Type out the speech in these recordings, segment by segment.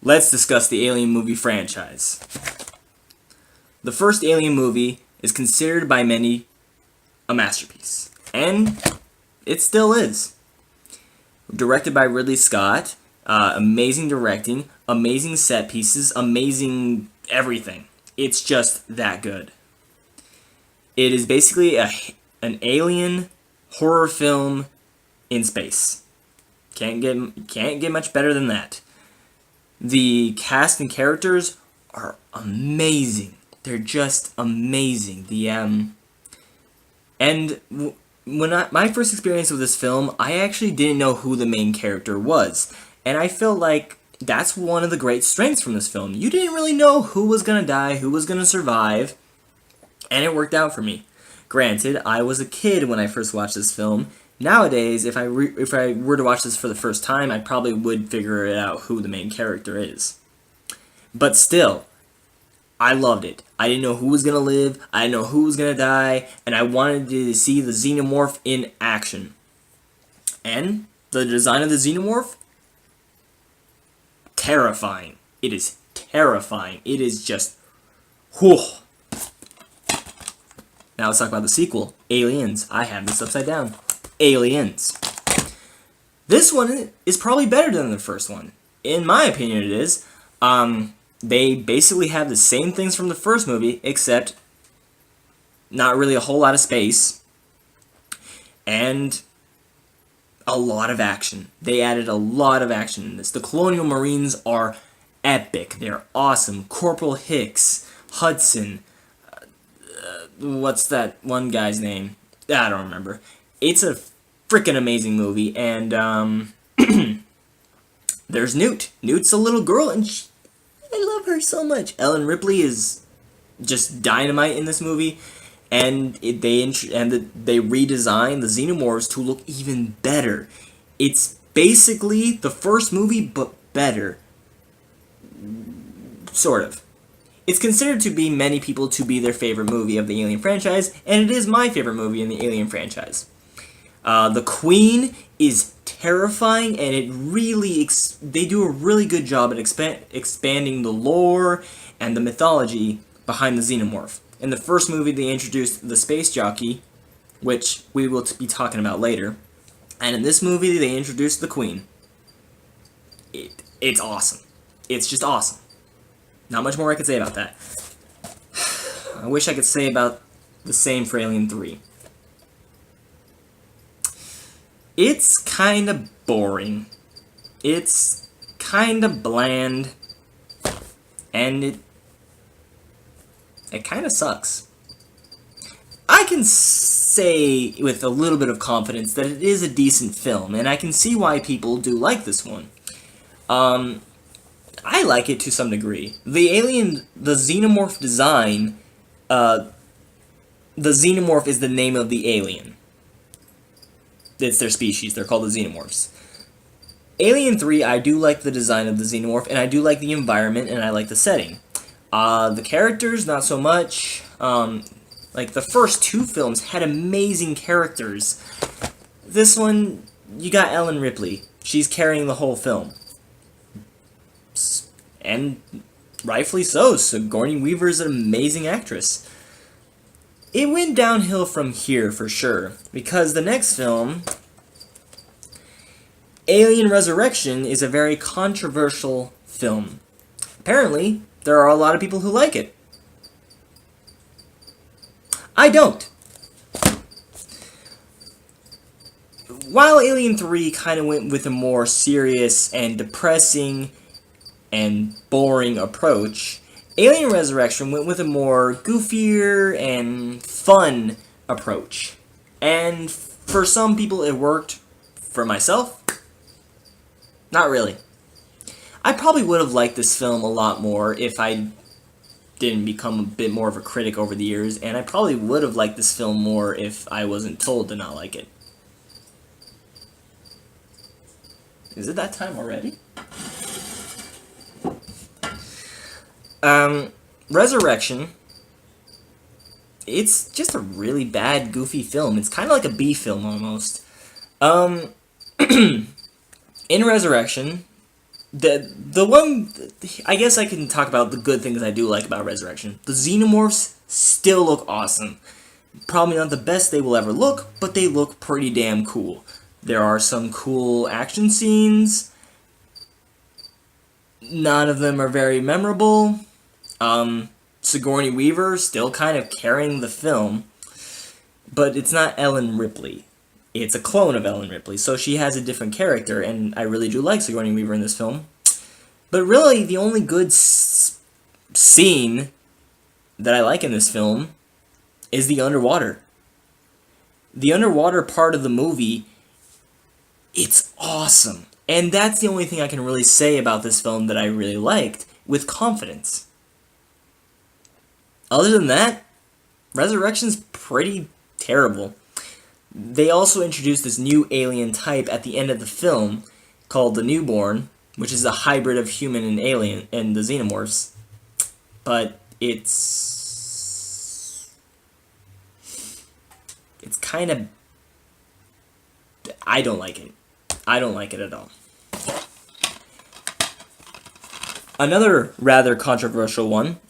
let's discuss the Alien movie franchise. The first Alien movie is considered by many a masterpiece, and it still is. Directed by Ridley Scott, amazing directing, amazing set pieces, amazing everything. It's just that good. It is basically an alien horror film in space. Can't get much better than that. The cast and characters are amazing. They're just amazing. My first experience with this film, I actually didn't know who the main character was, and I felt like that's one of the great strengths from this film. You didn't really know who was gonna die, who was gonna survive, and it worked out for me. Granted, I was a kid when I first watched this film. Nowadays, if I were to watch this for the first time, I probably would figure it out who the main character is. But still, I loved it. I didn't know who was gonna live, I didn't know who was gonna die, and I wanted to see the xenomorph in action. And the design of the xenomorph? Terrifying. It is terrifying. It is just, whew. Now let's talk about the sequel, Aliens. I have this upside down. Aliens. This one is probably better than the first one. In my opinion, it is. They basically have the same things from the first movie, except not really a whole lot of space, and a lot of action. They added a lot of action in this. The Colonial Marines are epic. They're awesome. Corporal Hicks, Hudson, what's that one guy's name? I don't remember. It's a freaking amazing movie, and there's Newt. Newt's a little girl, and I love her so much. Ellen Ripley is just dynamite in this movie, and they redesigned the xenomorphs to look even better. It's basically the first movie, but better. Sort of. It's considered to be many people to be their favorite movie of the Alien franchise, and it is my favorite movie in the Alien franchise. The Queen is terrifying, and it really they do a really good job at expanding the lore and the mythology behind the xenomorph. In the first movie, they introduced the space jockey, which we will be talking about later, and in this movie, they introduced the Queen. It's awesome. It's just awesome. Not much more I could say about that. I wish I could say about the same for Alien 3. It's kind of boring. It's kind of bland. And it kind of sucks. I can say with a little bit of confidence that it is a decent film, and I can see why people do like this one. I like it to some degree. The xenomorph design, the xenomorph is the name of the alien. It's their species. They're called the xenomorphs. Alien 3, I do like the design of the xenomorph, and I do like the environment, and I like the setting. The characters, not so much. Like, the first two films had amazing characters. This one, you got Ellen Ripley. She's carrying the whole film. And rightfully so. Sigourney Weaver is an amazing actress. It went downhill from here for sure, because the next film, Alien Resurrection, is a very controversial film. Apparently, there are a lot of people who like it. I don't. While Alien 3 kind of went with a more serious and depressing and boring approach, Alien Resurrection went with a more goofier and fun approach. And for some people it worked. For myself, not really. I probably would have liked this film a lot more if I didn't become a bit more of a critic over the years, and I probably would have liked this film more if I wasn't told to not like it. Is it that time already? Resurrection, it's just a really bad, goofy film. It's kind of like a B film, almost. In Resurrection, the one, I guess I can talk about the good things I do like about Resurrection. The Xenomorphs still look awesome. Probably not the best they will ever look, but they look pretty damn cool. There are some cool action scenes. None of them are very memorable. Sigourney Weaver still kind of carrying the film, but it's not Ellen Ripley. It's a clone of Ellen Ripley, so she has a different character, and I really do like Sigourney Weaver in this film. But really, the only good scene that I like in this film is the underwater. The underwater part of the movie, it's awesome. And that's the only thing I can really say about this film that I really liked with confidence. Other than that, Resurrection's pretty terrible. They also introduced this new alien type at the end of the film called the Newborn, which is a hybrid of human and alien and the Xenomorphs. But it's kind of, I don't like it. I don't like it at all. Another rather controversial one.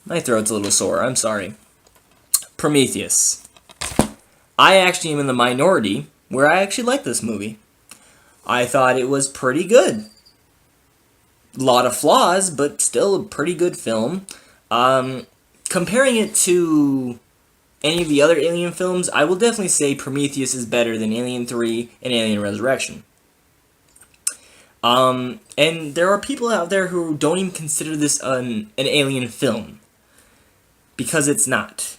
My throat's a little sore, I'm sorry. Prometheus. I actually am in the minority where I actually like this movie. I thought it was pretty good. A lot of flaws, but still a pretty good film. Comparing it to any of the other Alien films, I will definitely say Prometheus is better than Alien 3 and Alien Resurrection. And there are people out there who don't even consider this an Alien film. Because it's not.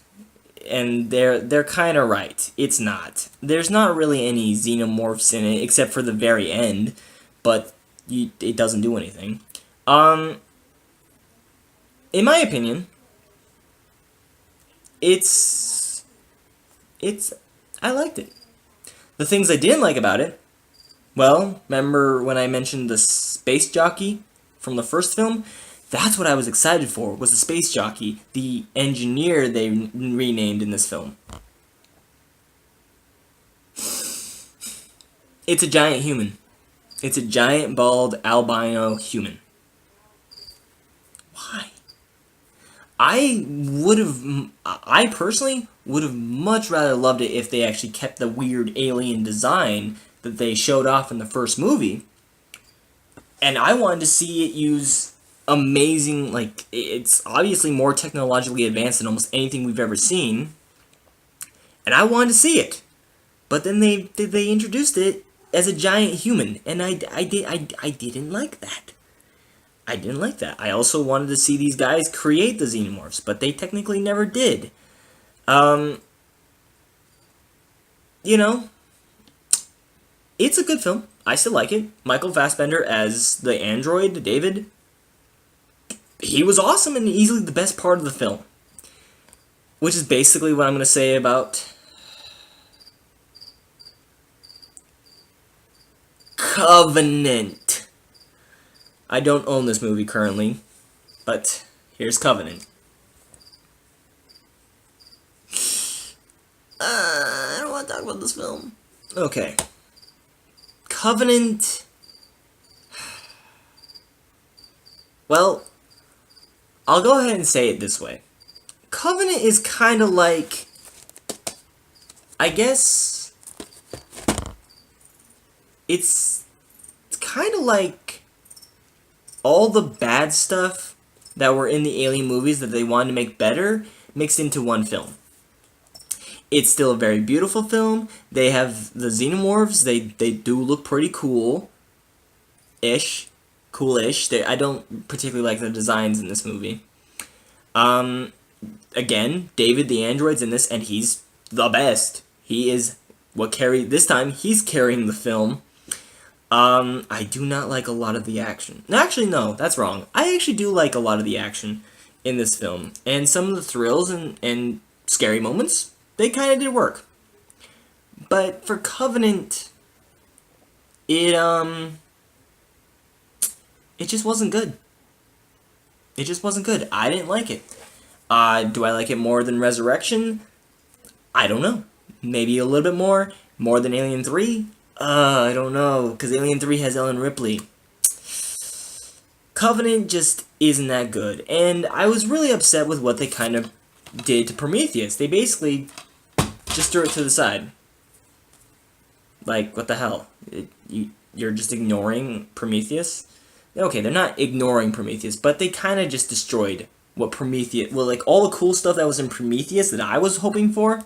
And they're kind of right. It's not. There's not really any xenomorphs in it, except for the very end. But it doesn't do anything. In my opinion, I liked it. The things I didn't like about it, well, remember when I mentioned the space jockey from the first film? That's what I was excited for, was the space jockey, the engineer they renamed in this film. It's a giant human. It's a giant, bald, albino human. Why? I personally would have much rather loved it if they actually kept the weird alien design that they showed off in the first movie. And I wanted to see it use amazing, like, it's obviously more technologically advanced than almost anything we've ever seen. And I wanted to see it. But then they introduced it as a giant human, and I didn't like that. I didn't like that. I also wanted to see these guys create the xenomorphs, but they technically never did. You know, it's a good film. I still like it. Michael Fassbender as the android, David, he was awesome and easily the best part of the film. Which is basically what I'm going to say about Covenant. I don't own this movie currently, but here's Covenant. I don't want to talk about this film. Okay. Covenant. Well, I'll go ahead and say it this way. Covenant is kind of like, I guess, it's kind of like all the bad stuff that were in the Alien movies that they wanted to make better mixed into one film. It's still a very beautiful film. They have the xenomorphs. They do look pretty cool-ish. Cool-ish. I don't particularly like the designs in this movie. Again, David the android's in this, and he's the best. He is this time, he's carrying the film. I do not like a lot of the action. Actually, no, that's wrong. I actually do like a lot of the action in this film. And some of the thrills and scary moments, they kind of did work. But for Covenant, it just wasn't good. It just wasn't good. I didn't like it. Do I like it more than Resurrection? I don't know. Maybe a little bit more. More than Alien 3? I don't know, because Alien 3 has Ellen Ripley. Covenant just isn't that good, and I was really upset with what they kind of did to Prometheus. They basically just threw it to the side. Like, what the hell? You're just ignoring Prometheus? Okay, they're not ignoring Prometheus, but they kind of just destroyed what Prometheus... Well, like, all the cool stuff that was in Prometheus that I was hoping for,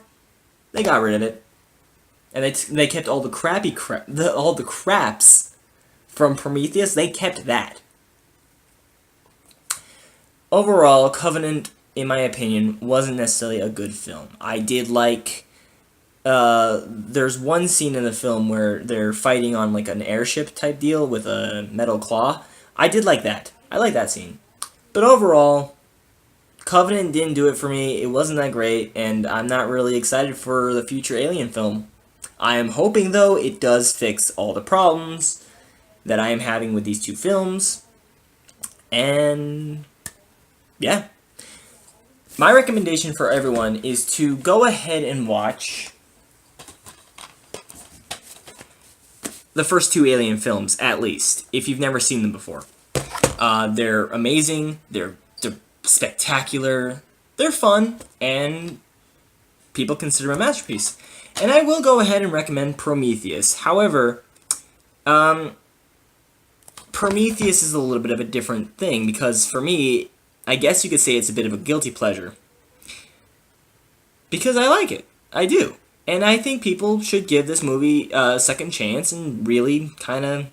they got rid of it. And they kept all the crappy all the craps from Prometheus, they kept that. Overall, Covenant, in my opinion, wasn't necessarily a good film. I did like... there's one scene in the film where they're fighting on, like, an airship type deal with a metal claw. I did like that. I like that scene. But overall, Covenant didn't do it for me. It wasn't that great, and I'm not really excited for the future Alien film. I am hoping, though, it does fix all the problems that I am having with these two films. And... yeah. My recommendation for everyone is to go ahead and watch the first two Alien films, at least, if you've never seen them before. They're amazing, they're spectacular, they're fun, and people consider them a masterpiece. And I will go ahead and recommend Prometheus. However, Prometheus is a little bit of a different thing, because for me, I guess you could say it's a bit of a guilty pleasure. Because I like it. I do. And I think people should give this movie a second chance and really kind of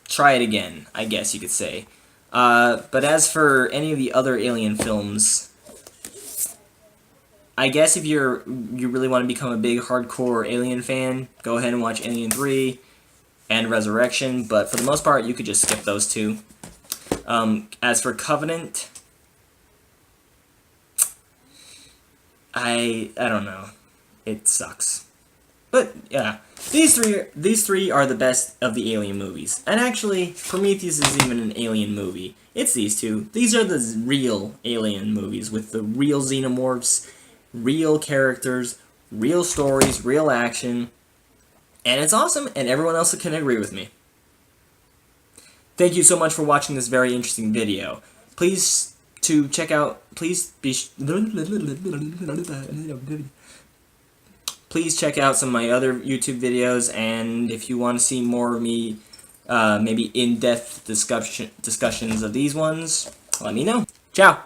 try it again, I guess you could say. But as for any of the other Alien films, I guess if you really want to become a big hardcore Alien fan, go ahead and watch Alien 3 and Resurrection, but for the most part, you could just skip those two. As for Covenant, I don't know. It sucks. But yeah, these three are the best of the Alien movies. And actually, Prometheus isn't even an Alien movie. It's these two. These are the real Alien movies with the real xenomorphs, real characters, real stories, real action. And it's awesome, and everyone else can agree with me. Thank you so much for watching this very interesting video. Please check out some of my other YouTube videos, and if you want to see more of me, maybe in-depth discussions of these ones, let me know. Ciao!